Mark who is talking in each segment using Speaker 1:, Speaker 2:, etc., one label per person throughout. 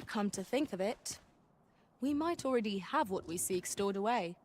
Speaker 1: Come to think of it, we might already have what we seek stored away.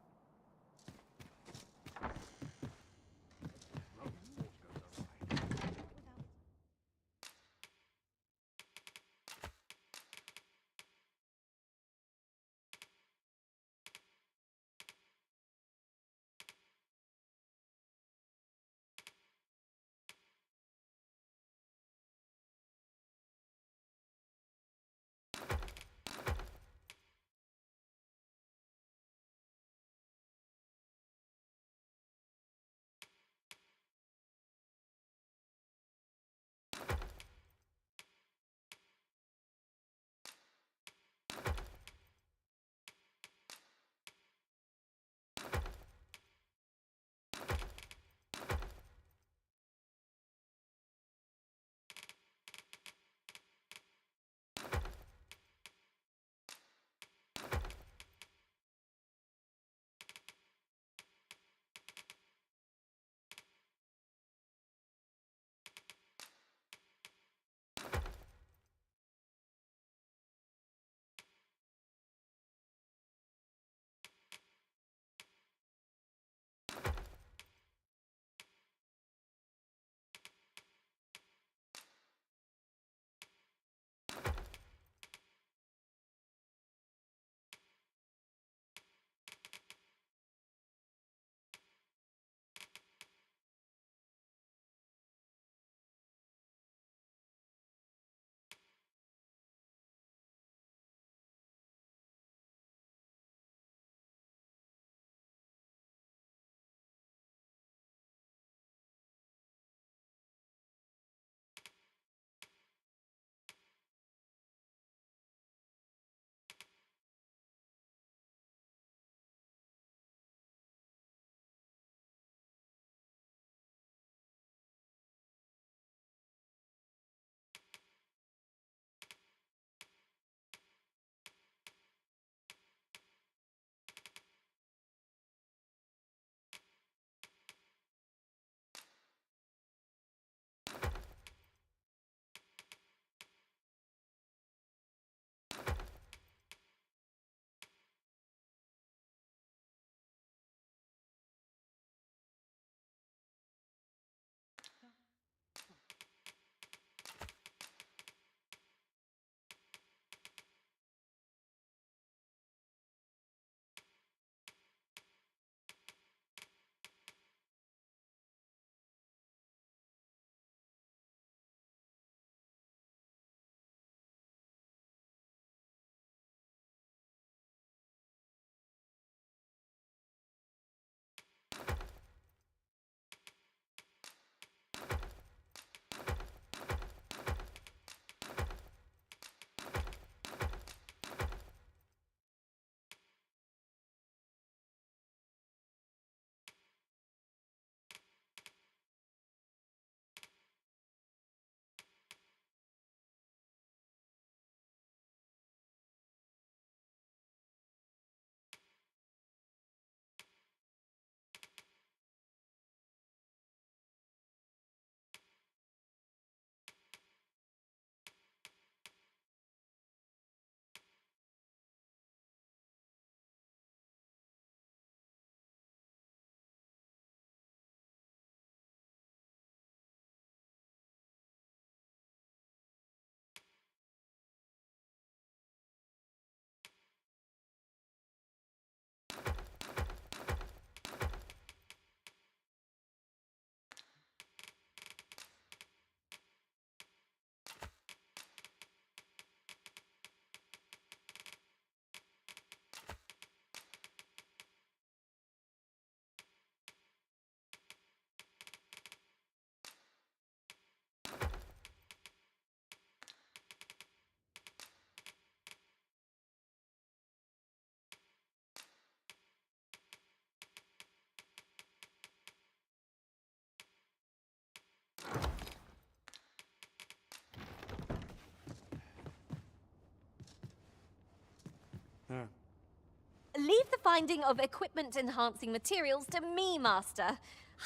Speaker 2: Leave the finding of equipment-enhancing materials to me, Master.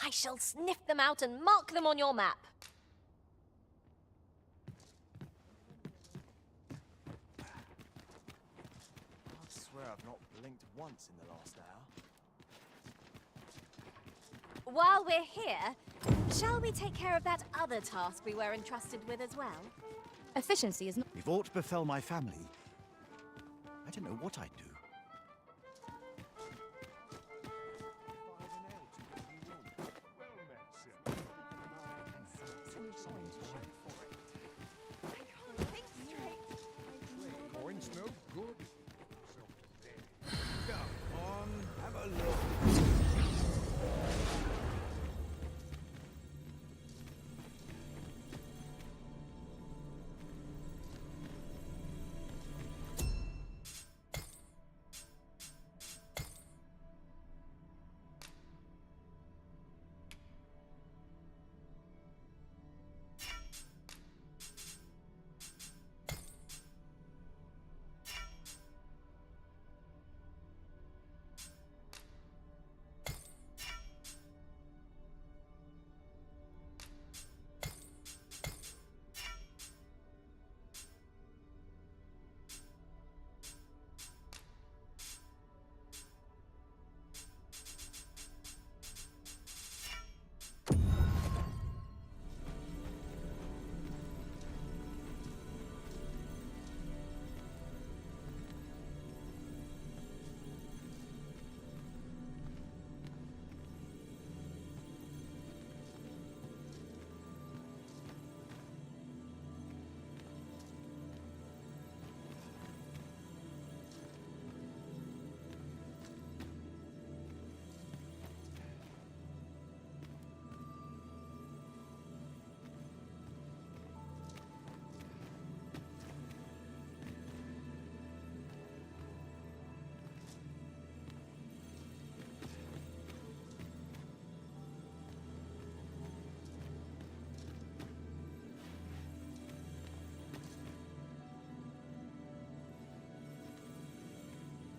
Speaker 2: I shall sniff them out and mark them on your map.
Speaker 3: swear I've not blinked once in the last hour.
Speaker 2: While we're here, shall we take care of that other task we were entrusted with as well?
Speaker 1: Efficiency is not.
Speaker 4: If aught befell my family, I don't know what I'd do.
Speaker 5: Coins no good. Come on, have a look.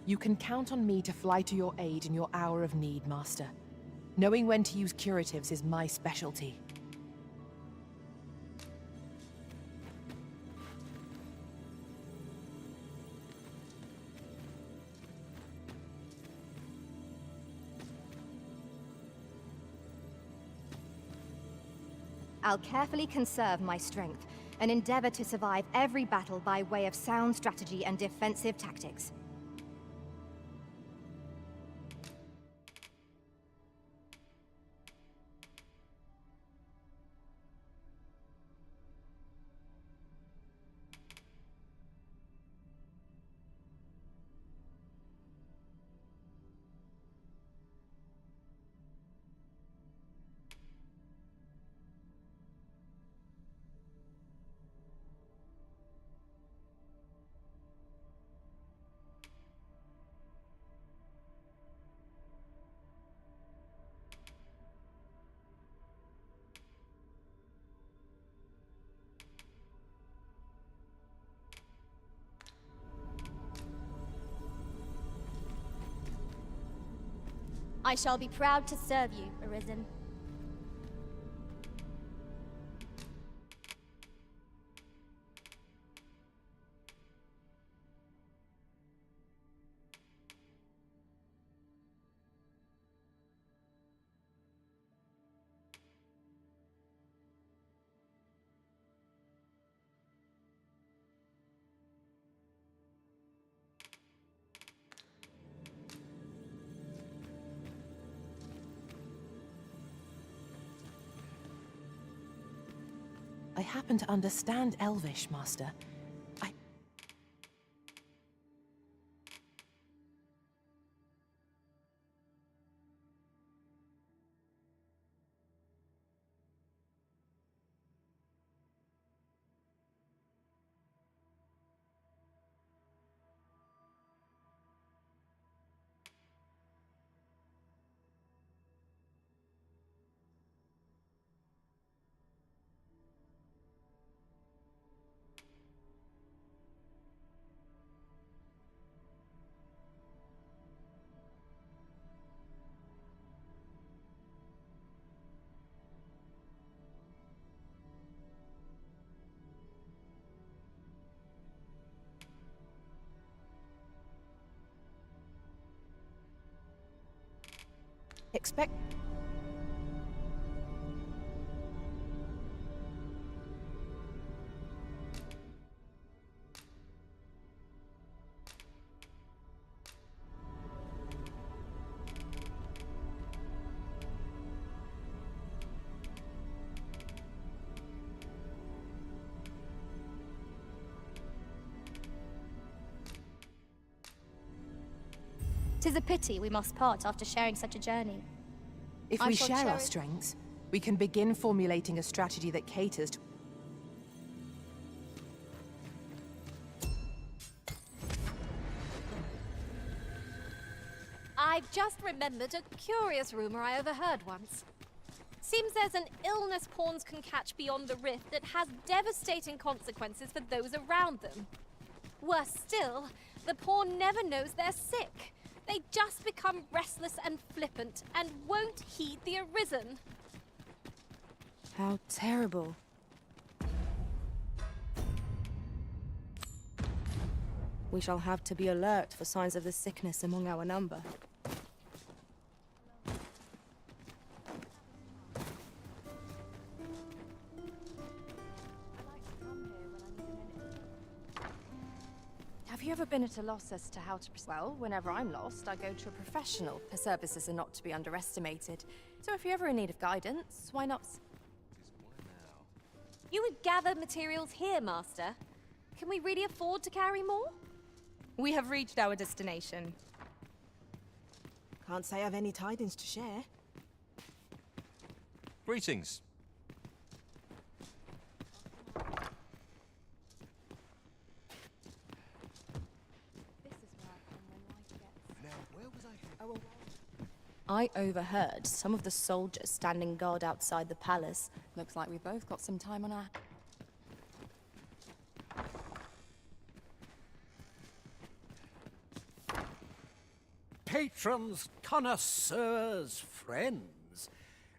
Speaker 6: You can count on me to fly to your aid in your hour of need, Master. Knowing when to use curatives is my specialty.
Speaker 7: I'll carefully conserve my strength and endeavor to survive every battle by way of sound strategy and defensive tactics.
Speaker 8: I shall be proud to serve you, Arisen.
Speaker 6: I happen to understand Elvish, Master. Expect...
Speaker 8: Tis a pity we must part after sharing such a journey.
Speaker 6: If
Speaker 8: I
Speaker 6: we
Speaker 8: shall
Speaker 6: share our
Speaker 8: cherish-
Speaker 6: strengths, we can begin formulating a strategy that caters to...
Speaker 2: I've just remembered a curious rumor I overheard once. Seems there's an illness pawns can catch beyond the rift that has devastating consequences for those around them. Worse still, the pawn never knows they're sick. They just become restless and flippant and won't heed the Arisen.
Speaker 1: How terrible. We shall have to be alert for signs of the sickness among our number.
Speaker 9: Have you ever been at a loss as to how to... Well, whenever I'm lost, I go to a professional. Her services are not to be underestimated. So if you're ever in need of guidance, why not...
Speaker 2: You would gather materials here, Master. Can we really afford to carry more?
Speaker 10: We have reached our destination.
Speaker 11: Can't say I've any tidings to share.
Speaker 3: Greetings.
Speaker 1: I overheard some of the soldiers standing guard outside the palace.
Speaker 9: Looks like we both got some time on our...
Speaker 5: Patrons, connoisseurs, friends,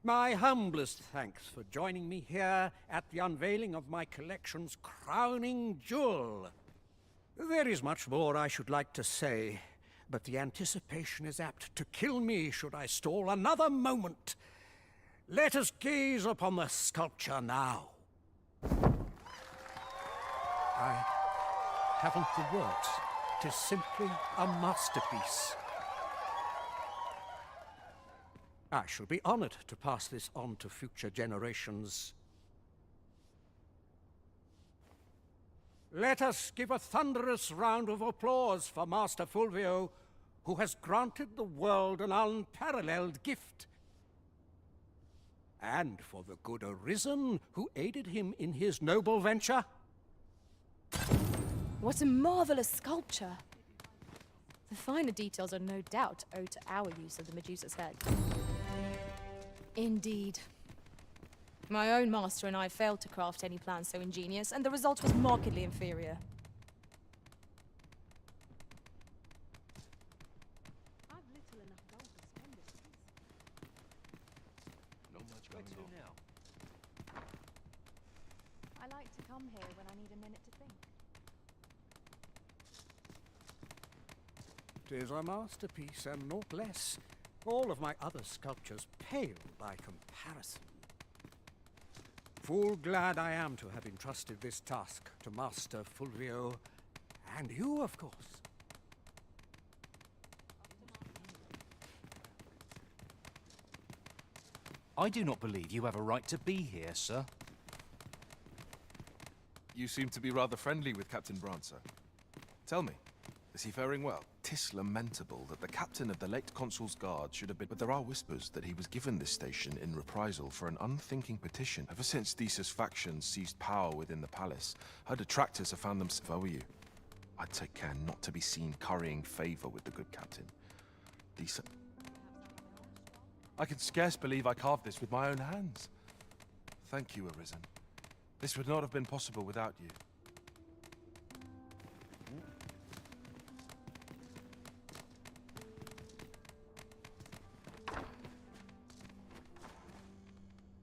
Speaker 5: my humblest thanks for joining me here at the unveiling of my collection's crowning jewel. There is much more I should like to say, but the anticipation is apt to kill me should I stall another moment. Let us gaze upon the sculpture now. I haven't the words. 'Tis simply a masterpiece. I shall be honored to pass this on to future generations. Let us give a thunderous round of applause for Master Fulvio, who has granted the world an unparalleled gift. And for the good Arisen, who aided him in his noble venture.
Speaker 1: What a marvelous sculpture! The finer details are no doubt owed to our use of the Medusa's head. Indeed. My own master and I failed to craft any plan so ingenious, and the result was markedly inferior.
Speaker 9: I like to come here when I need a minute to think.
Speaker 5: 'Tis a masterpiece and naught less. All of my other sculptures pale by comparison. Full glad I am to have entrusted this task to Master Fulvio, and you, of course.
Speaker 12: I do not believe you have a right to be here, sir.
Speaker 13: You seem to be rather friendly with Captain Brancer. Tell me, is he faring well? 'Tis lamentable that the captain of the late consul's guard should have been... But there are whispers that he was given this station in reprisal for an unthinking petition. Ever since Theseus' faction seized power within the palace, her detractors have found them... If I were you, I'd take care not to be seen currying favor with the good captain. These... I can scarce believe I carved this with my own hands. Thank you, Arisen. This would not have been possible without you.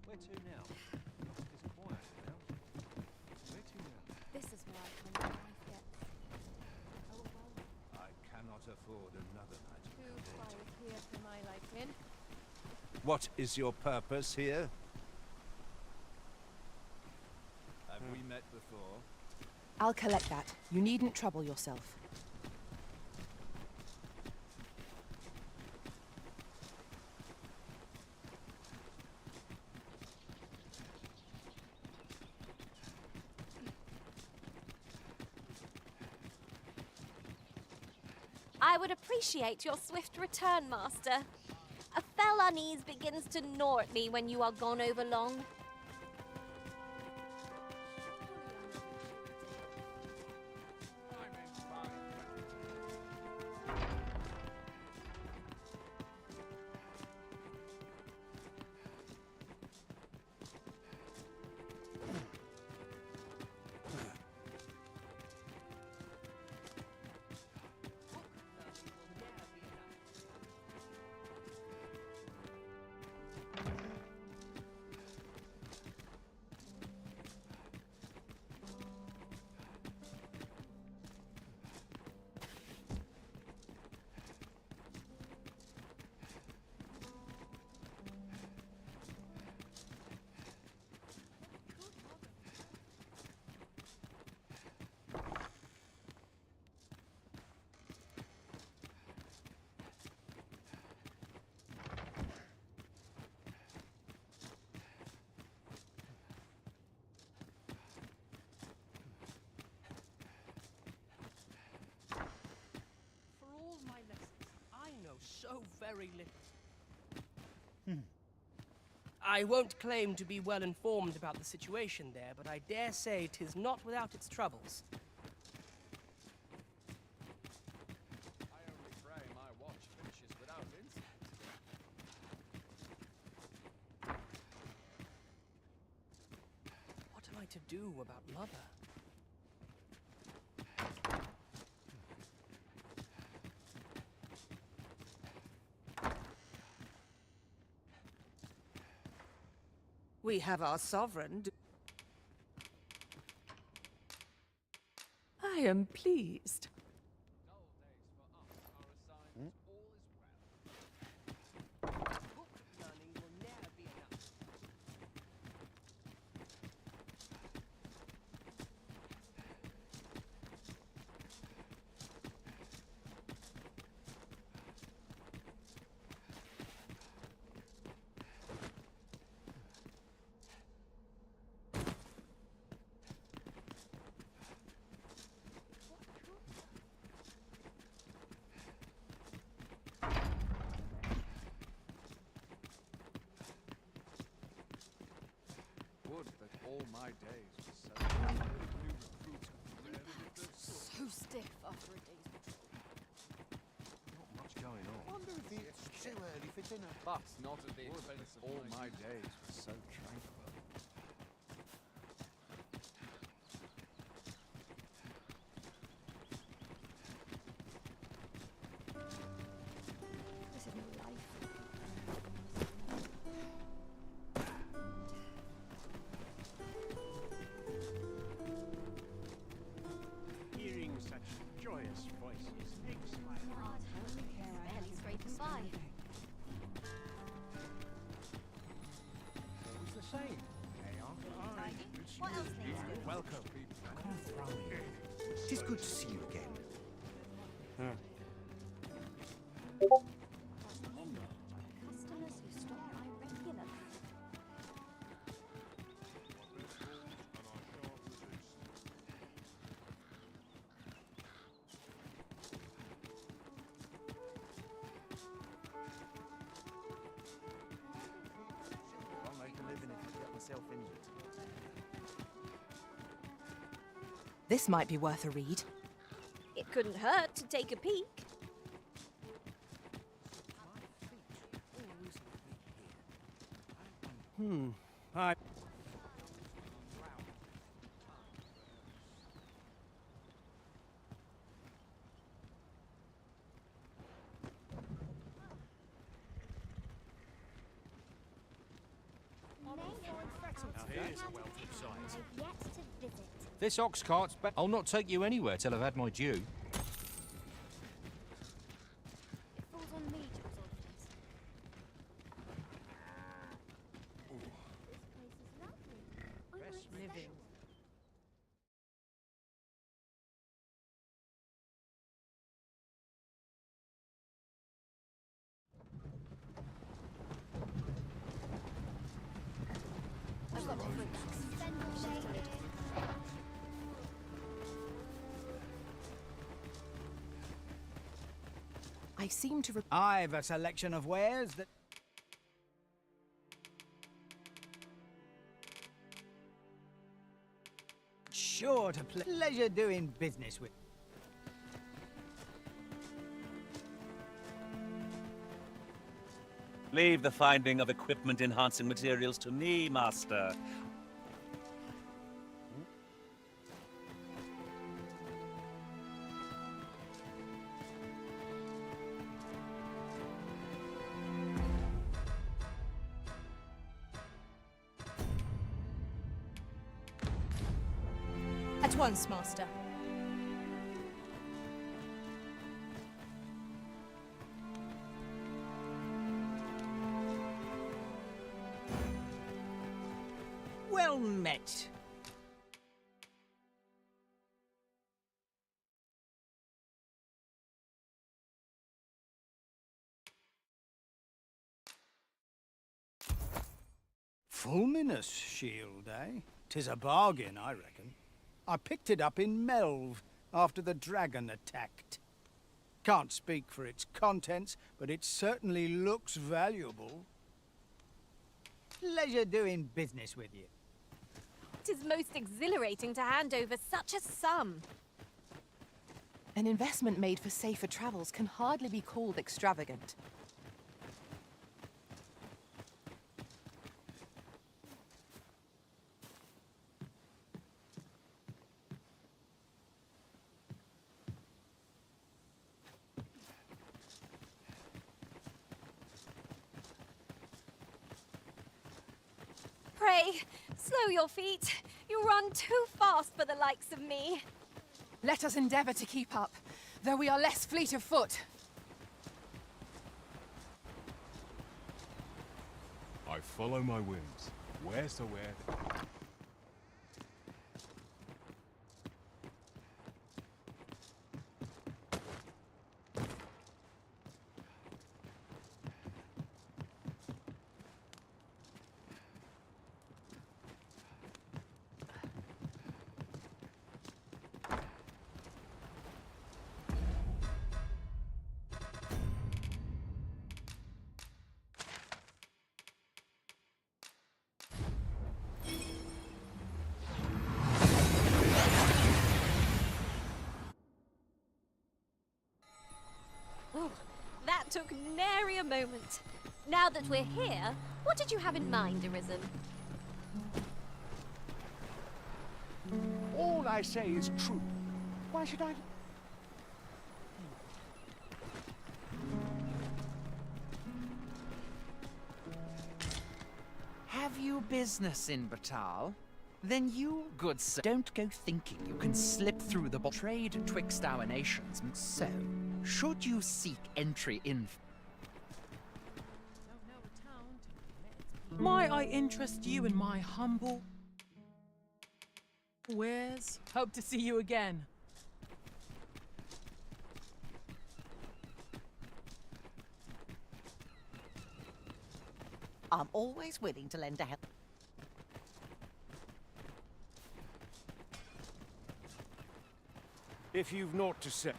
Speaker 3: Where to now? It's quiet now. Where to now?
Speaker 9: This is where I come when life gets... Oh, well.
Speaker 5: I cannot afford another night.
Speaker 9: Too quiet here for my liking.
Speaker 12: What is your purpose here?
Speaker 14: Have we met before?
Speaker 6: I'll collect that. You needn't trouble yourself.
Speaker 2: I would appreciate your swift return, Master. A fell unease begins to gnaw at me when you are gone over long.
Speaker 15: So very little. I won't claim to be well informed about the situation there, but I dare say 'tis not without its troubles.
Speaker 3: I only pray my watch finishes without incident.
Speaker 15: What am I to do about Mother? We have our sovereign. I am pleased.
Speaker 3: Would that all my days were so new recruiter.
Speaker 1: So stiff after a day's patrol.
Speaker 3: Not much going on.
Speaker 4: Wonder if it's too early for dinner.
Speaker 3: But not at the expense of all my days were so tranquil.
Speaker 7: This is no life.
Speaker 5: Hearing such joyous voices makes my heart
Speaker 8: Barely scraping by.
Speaker 5: always the same. Day after eye.
Speaker 8: What else needs doing?
Speaker 5: Welcome.
Speaker 4: It is good to see you again.
Speaker 8: Customers who stop by regularly.
Speaker 4: I'll make a living if I get myself injured.
Speaker 6: This might be worth a read.
Speaker 2: It couldn't hurt to take a peek.
Speaker 5: I...
Speaker 8: Here's a welcome sight. I've yet to visit.
Speaker 12: This ox cart's I'll not take you anywhere till I've had my due.
Speaker 8: It falls on me to resolve things.
Speaker 6: I seem to
Speaker 16: I've a selection of wares that... Sure to pleasure doing business with.
Speaker 17: Leave the finding of equipment-enhancing materials to me, Master.
Speaker 10: At once, Master.
Speaker 16: Well met. Fulminous shield, eh? 'Tis a bargain, I reckon. I picked it up in Melve after the dragon attacked. Can't speak for its contents, but it certainly looks valuable. Pleasure doing business with you.
Speaker 2: It is most exhilarating to hand over such a sum.
Speaker 6: An investment made for safer travels can hardly be called extravagant.
Speaker 2: Pray, slow your feet. You run too fast for the likes of me.
Speaker 6: Let us endeavor to keep up, though we are less fleet of foot.
Speaker 18: I follow my whims, wheresoever.
Speaker 2: Oh, that took nary a moment. Now that we're here, what did you have in mind, Arisen?
Speaker 5: All I say is true. Why should I...
Speaker 19: Have you business in Batal? Then you, good sir, don't go thinking you can slip through the trade twixt our nations. So, should you seek entry in...
Speaker 20: Might I interest you in my humble wares?
Speaker 10: Hope to see you again.
Speaker 21: I'm always willing to lend a hand.
Speaker 5: If you've naught to say...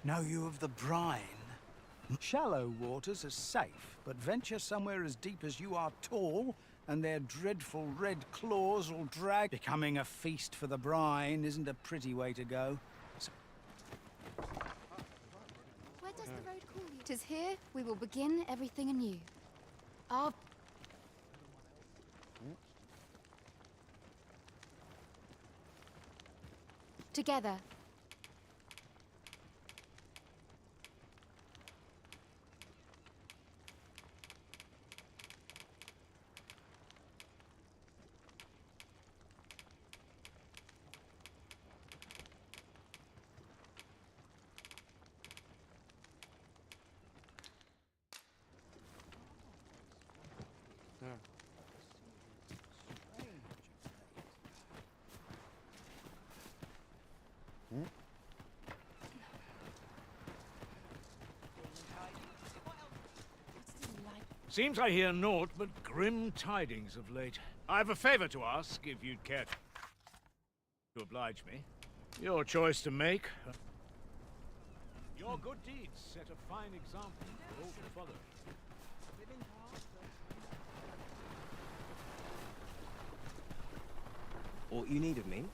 Speaker 16: Know you of the brine? Shallow waters are safe, but venture somewhere as deep as you are tall, and their dreadful red claws will drag. Becoming a feast for the brine isn't a pretty way to go.
Speaker 22: Where does the road call you? 'Tis here we will begin everything anew. Our... Together.
Speaker 11: Seems I hear naught but grim tidings of late. I have a favor to ask, if you'd care to oblige me. Your choice to make. Your good deeds set a fine example for all to follow.
Speaker 13: Aught you need of me?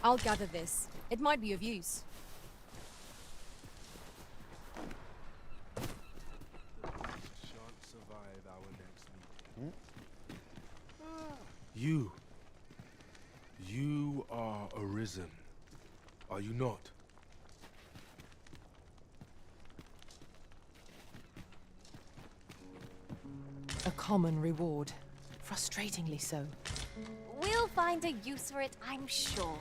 Speaker 1: I'll gather this. It might be of use.
Speaker 18: Shan't survive our next meeting. You. You are arisen. Are you not?
Speaker 6: A common reward. Frustratingly so.
Speaker 2: We'll find a use for it, I'm sure.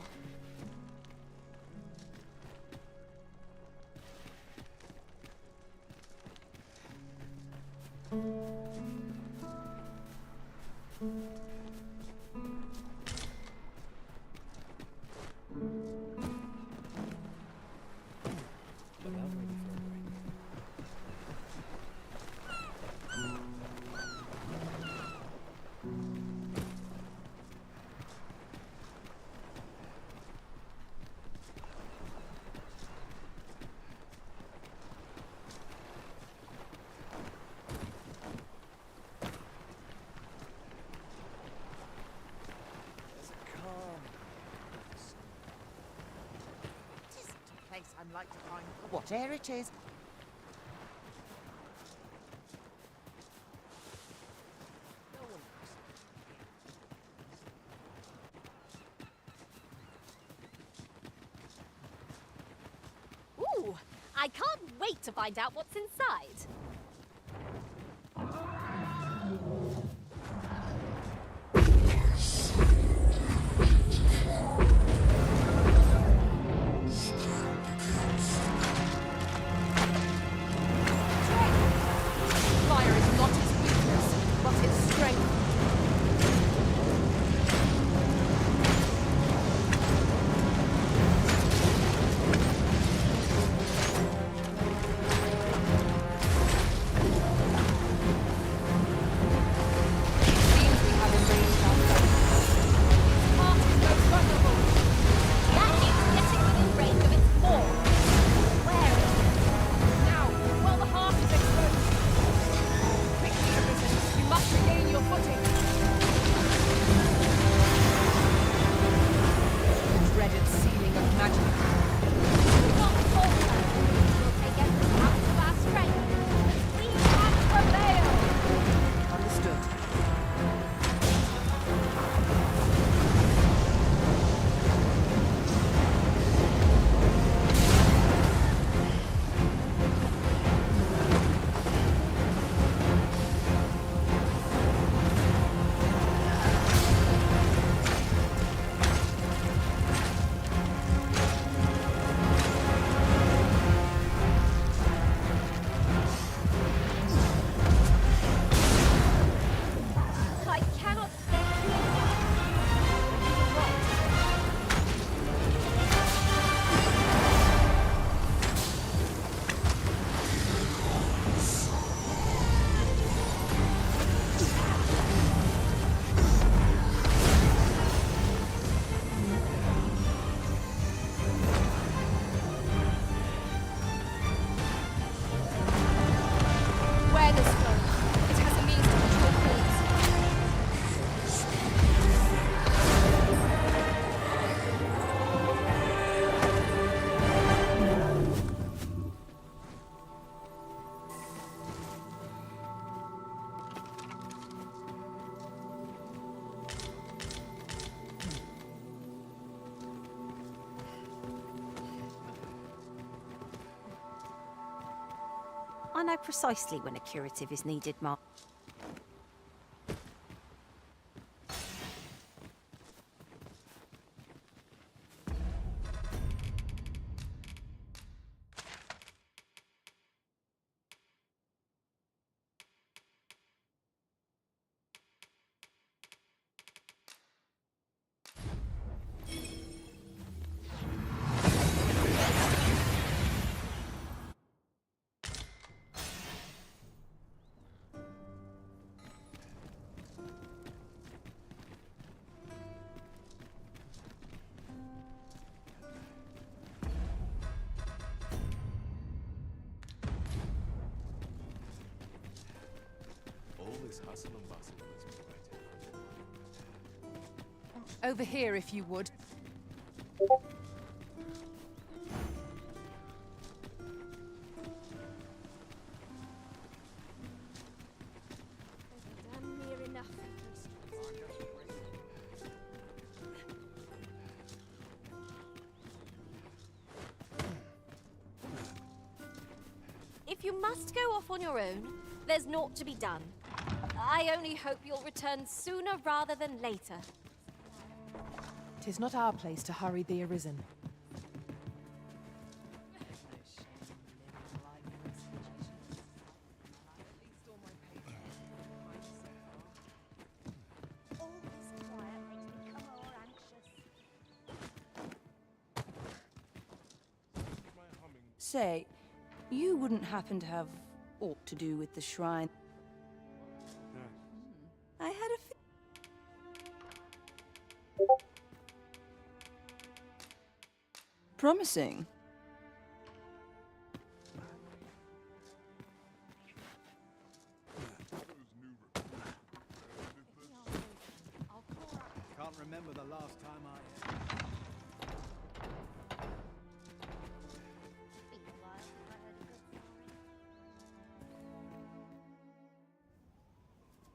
Speaker 21: I'd like to find whatever it is.
Speaker 2: Ooh, I can't wait to find out what's inside.
Speaker 21: I know precisely when a curative is needed, Mark.
Speaker 18: Hustle and bustle was right.
Speaker 6: Over here, if you would.
Speaker 2: Damn near enough. If you must go off on your own, there's naught to be done. I only hope you'll return sooner rather than later.
Speaker 6: 'Tis not our place to hurry the arisen.
Speaker 9: Say, you wouldn't happen to have aught to do with the shrine? I had a promising.
Speaker 16: Can't remember the last time I...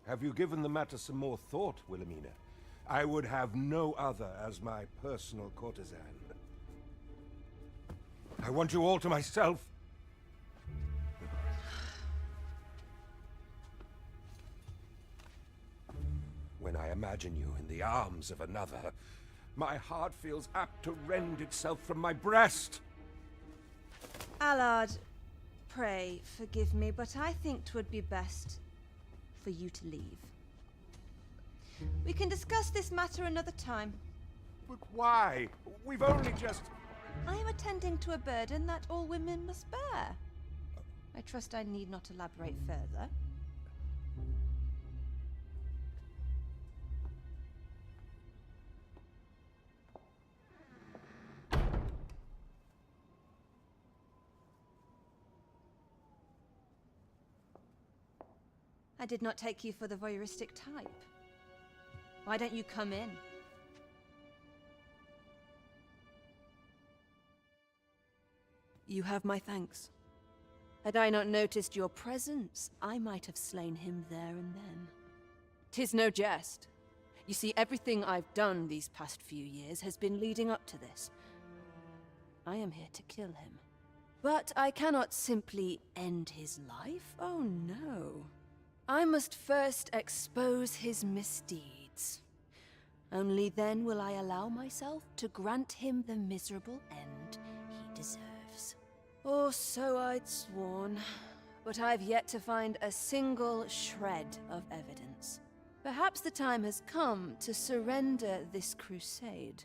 Speaker 13: Have you given the matter some more thought, Wilhelmina? I would have no other as my personal courtesan. I want you all to myself. When I imagine you in the arms of another, my heart feels apt to rend itself from my breast.
Speaker 9: Allard, pray forgive me, but I think 'twould be best for you to leave. We can discuss this matter another time.
Speaker 13: But why? We've only just...
Speaker 9: I am attending to a burden that all women must bear. I trust I need not elaborate further. I did not take you for the voyeuristic type. Why don't you come in? You have my thanks. Had I not noticed your presence, I might have slain him there and then. 'Tis no jest. You see, everything I've done these past few years has been leading up to this. I am here to kill him. But I cannot simply end his life. Oh no. I must first expose his misdeeds. Only then will I allow myself to grant him the miserable end he deserves. Or so I'd sworn, but I've yet to find a single shred of evidence. Perhaps the time has come to surrender this crusade.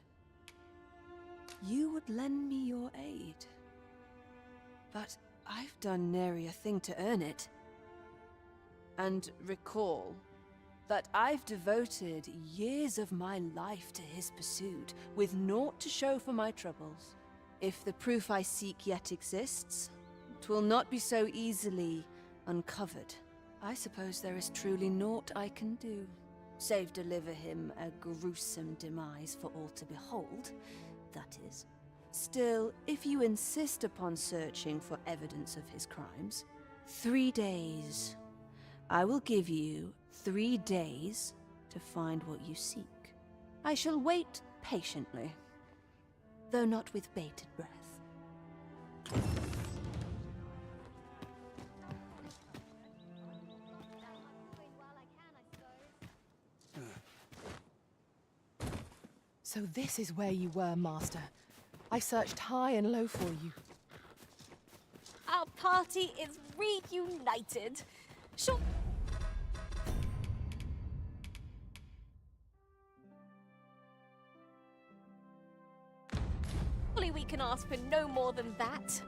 Speaker 9: You would lend me your aid. But I've done nary a thing to earn it. And recall that I've devoted years of my life to his pursuit, with naught to show for my troubles. If the proof I seek yet exists, 'twill not be so easily uncovered. I suppose there is truly naught I can do, save deliver him a gruesome demise for all to behold, that is. Still, if you insist upon searching for evidence of his crimes, 3 days. I will give you 3 days to find what you seek. I shall wait patiently, though not with bated breath.
Speaker 6: So this is where you were, Master. I searched high and low for you.
Speaker 2: Our party is reunited. Sure. Surely we can ask for no more than that.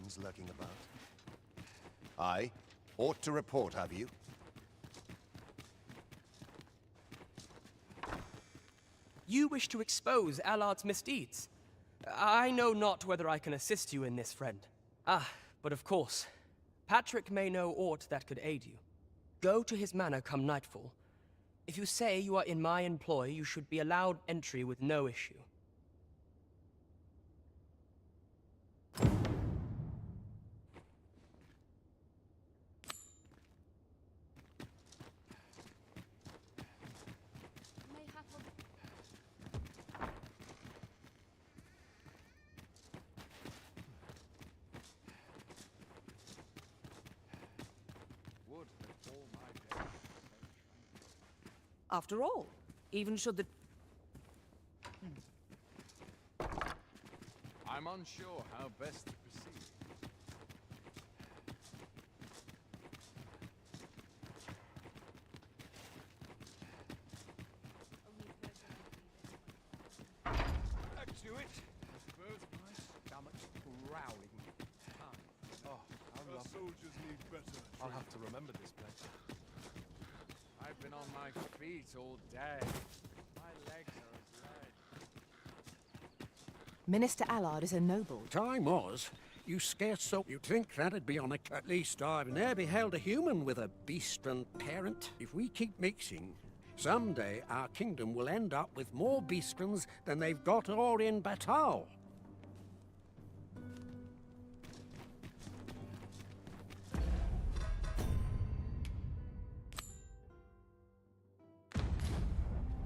Speaker 14: pawns lurking about. Aye. Ought to report, have you?
Speaker 15: You wish to expose Allard's misdeeds. I know not whether I can assist you in this, friend. Ah, but of course, Patrick may know aught that could aid you. Go to his manor come nightfall. If you say you are in my employ, you should be allowed entry with no issue. After all, even should the...
Speaker 18: I'm unsure how best to proceed.
Speaker 5: Back to it. I suppose my stomach's growling.
Speaker 18: Oh, how lovely. Soldiers need better. I'll have to remember this place.
Speaker 5: I've been on my feet all day. My legs are as lead.
Speaker 6: Minister Allard is a noble.
Speaker 5: Time was. You scarce so you'd think that'd be on a... At least I've ne'er beheld a human with a beastren parent. If we keep mixing, someday our kingdom will end up with more beastrens than they've got all in Batal.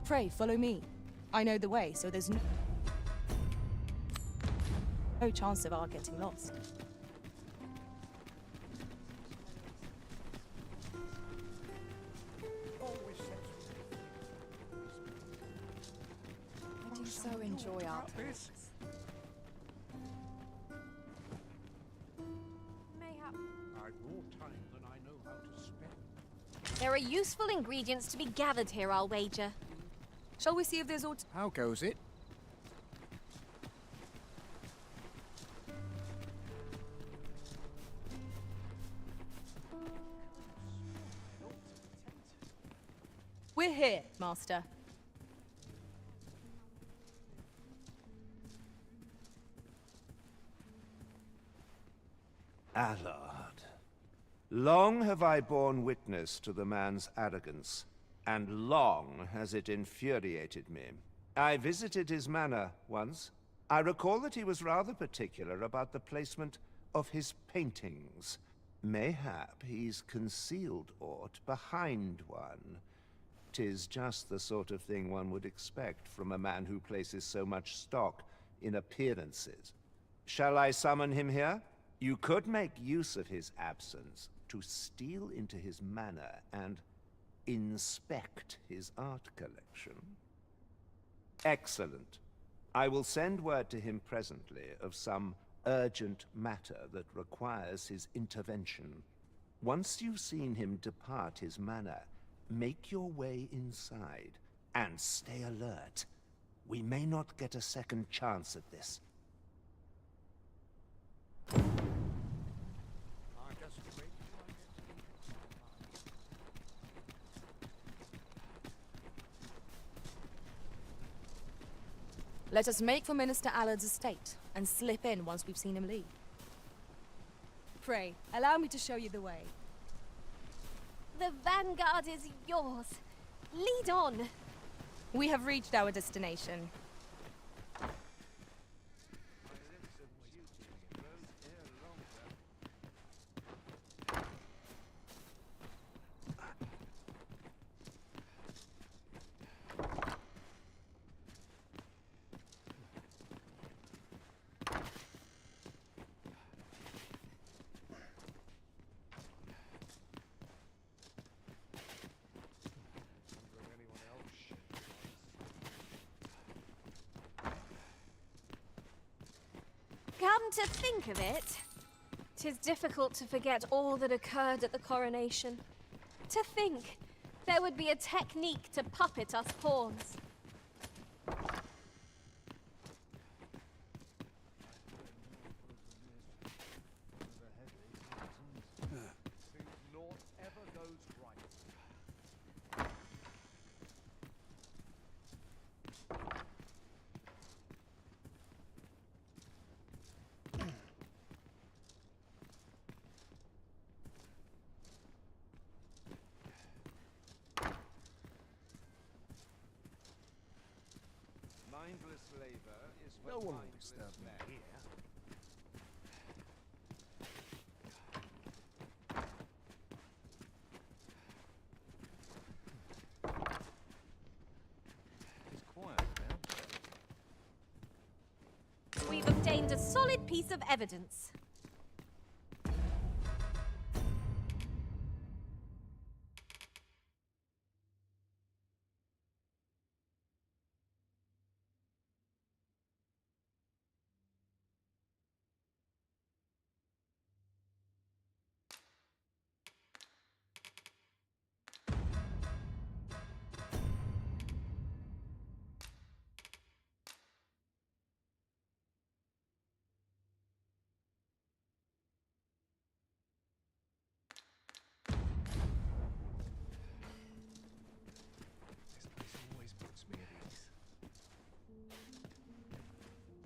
Speaker 1: Pray, follow me. I know the way, so there's no chance of our getting lost.
Speaker 22: I do so enjoy our talks.
Speaker 2: Mayhap.
Speaker 5: I've more time than I know how to spend.
Speaker 2: There are useful ingredients to be gathered here, I'll wager.
Speaker 1: Shall we see if there's aught?
Speaker 5: How goes it?
Speaker 1: We're here, Master.
Speaker 23: Allard. Long have I borne witness to the man's arrogance, and long has it infuriated me. I visited his manor once. I recall that he was rather particular about the placement of his paintings. Mayhap he's concealed aught behind one. 'Tis just the sort of thing one would expect from a man who places so much stock in appearances. Shall I summon him here? You could make use of his absence to steal into his manor and inspect his art collection. Excellent. I will send word to him presently of some urgent matter that requires his intervention. Once you've seen him depart his manor, make your way inside and stay alert. We may not get a second chance at this.
Speaker 1: Let us make for Minister Allard's estate and slip in once we've seen him leave. Pray, allow me to show you the way.
Speaker 2: The vanguard is yours. Lead on.
Speaker 1: We have reached our destination.
Speaker 2: Come to think of it, 'tis difficult to forget all that occurred at the coronation. To think there would be a technique to puppet us pawns.
Speaker 11: No one will disturb me here.
Speaker 12: It's quiet now.
Speaker 2: We've obtained a solid piece of evidence.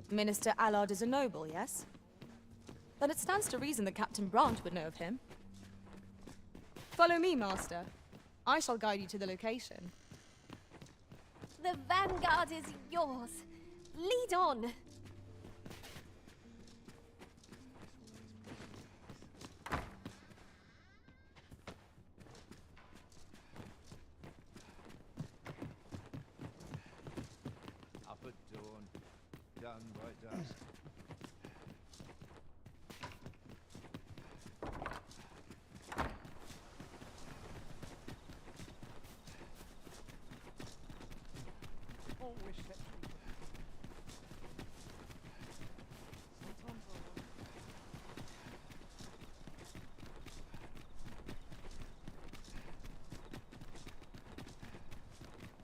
Speaker 1: Minister Allard is a noble, yes? Then it stands to reason that Captain Brandt would know of him. Follow me, Master. I shall guide you to the location.
Speaker 2: The vanguard is yours. Lead on.
Speaker 23: Up at dawn, done by dusk.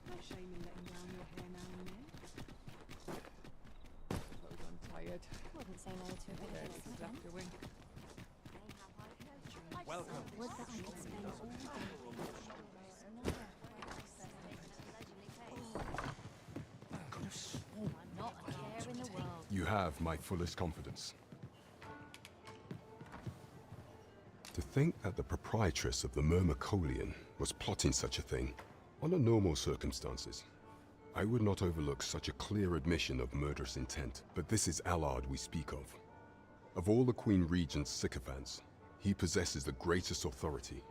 Speaker 6: No shame in letting down your hair now and then. Suppose I'm tired.
Speaker 8: Wouldn't say no to a bit of this again.
Speaker 6: Doing.
Speaker 23: Welcome.
Speaker 8: Would that I could spend all I'm not a care in the world.
Speaker 18: You have my fullest confidence. To think that the proprietress of the Myrmecolian was plotting such a thing, under normal circumstances, I would not overlook such a clear admission of murderous intent. But this is Allard we speak of. Of all the Queen Regent's sycophants, he possesses the greatest authority.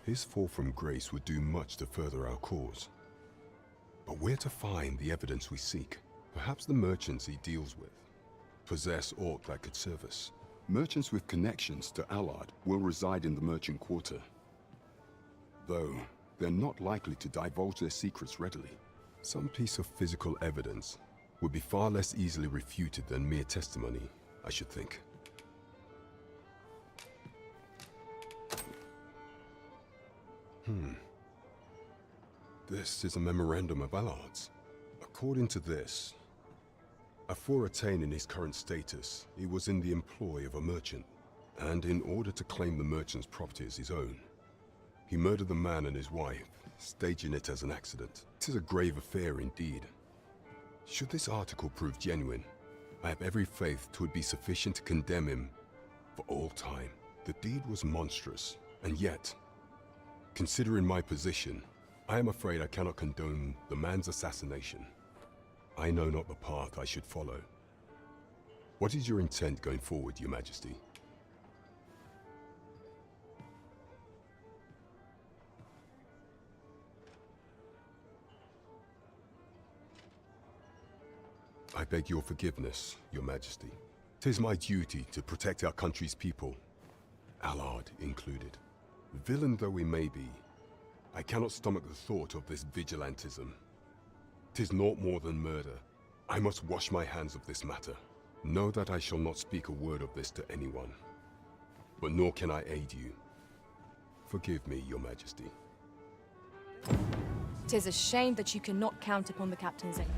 Speaker 18: His fall from grace would do much to further our cause. But where to find the evidence we seek? Perhaps the merchants he deals with possess aught that could serve us. Merchants with connections to Allard will reside in the merchant quarter, though they're not likely to divulge their secrets readily. Some piece of physical evidence would be far less easily refuted than mere testimony, I should think. This is a memorandum of Allard's. According to this, afore attaining his current status, he was in the employ of a merchant, and in order to claim the merchant's property as his own, he murdered the man and his wife, staging it as an accident. It is a grave affair indeed. Should this article prove genuine, I have every faith 'twould be sufficient to condemn him for all time. The deed was monstrous, and yet, considering my position, I am afraid I cannot condone the man's assassination. I know not the path I should follow. What is your intent going forward, Your Majesty? I beg your forgiveness, Your Majesty. 'Tis my duty to protect our country's people, Allard included. Villain though we may be, I cannot stomach the thought of this vigilantism. 'Tis naught more than murder. I must wash my hands of this matter. Know that I shall not speak a word of this to anyone, but nor can I aid you. Forgive me, Your Majesty.
Speaker 1: 'Tis a shame that you cannot count upon the captain's aid.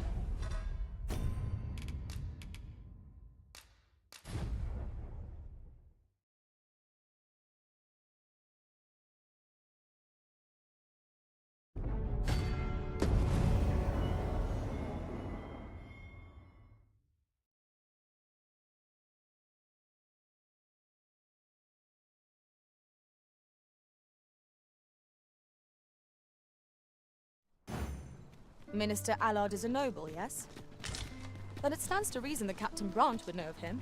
Speaker 1: Minister Allard is a noble, yes? Then it stands to reason that Captain Brant would know of him.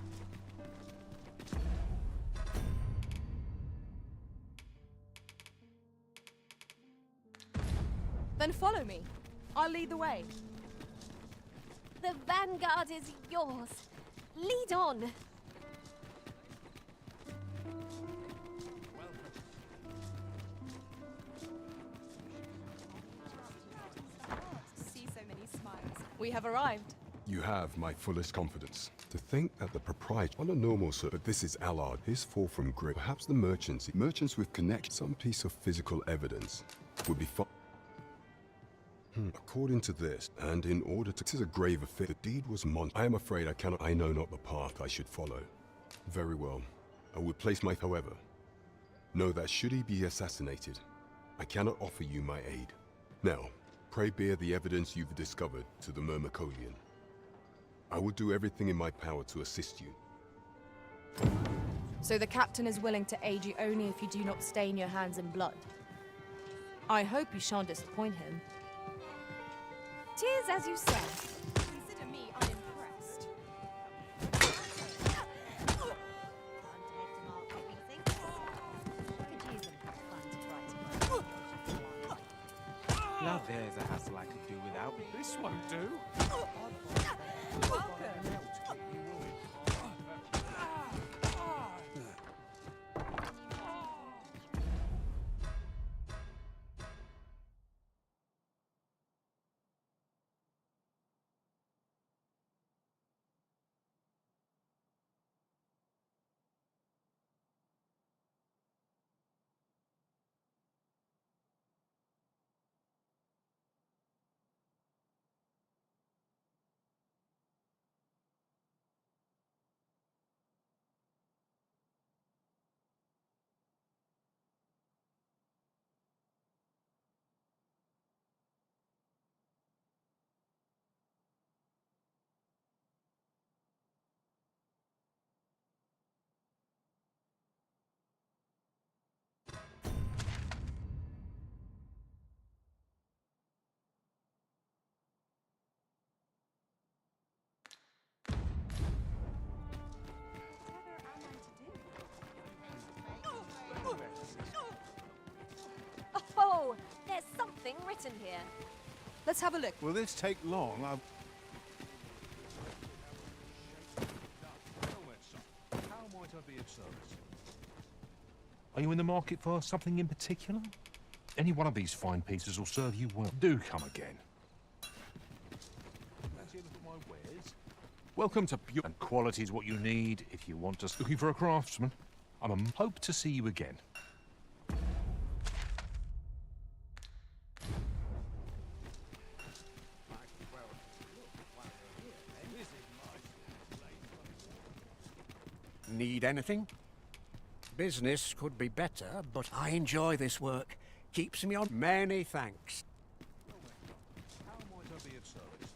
Speaker 1: Then follow me. I'll lead the way.
Speaker 2: The vanguard is yours. Lead on.
Speaker 1: See so many smiles. We have arrived.
Speaker 18: You have my fullest confidence. To think that the proprietor on a normal but this is Allard, his fall from grace. Perhaps the merchants with connect some piece of physical evidence would be fine. According to this, and in order to... This is a grave affair. The deed was I am afraid I cannot... I know not the path I should follow. Very well. I will place my... However, know that should he be assassinated, I cannot offer you my aid. Now, pray bear the evidence you've discovered to the Myrmecolian. I will do everything in my power to assist you.
Speaker 1: So the captain is willing to aid you only if you do not stain your hands in blood. I hope you shan't disappoint him.
Speaker 2: 'Tis as you say.
Speaker 1: Consider me unimpressed.
Speaker 12: Now there's a hassle I could do without. This won't do.
Speaker 2: Oh, there's something written here.
Speaker 1: Let's have a look.
Speaker 11: Will this take long?
Speaker 17: How might I be of service? Are you in the market for something in particular? Any one of these fine pieces will serve you well. Do come again. Fancy a look at my wares? Welcome to Pure. And quality is what you need if you want us. Looking for a craftsman? Hope to see you again.
Speaker 5: Need anything? Business could be better, but I enjoy this work. Keeps me on. Many thanks.
Speaker 17: How might I be of service?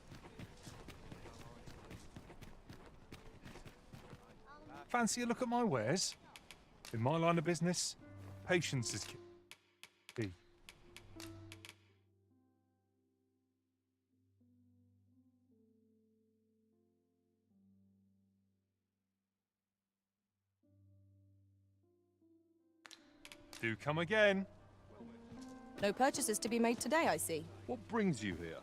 Speaker 3: Fancy a look at my wares? In my line of business, patience is key. Do come again.
Speaker 1: No purchases to be made today, I see.
Speaker 3: What brings you here?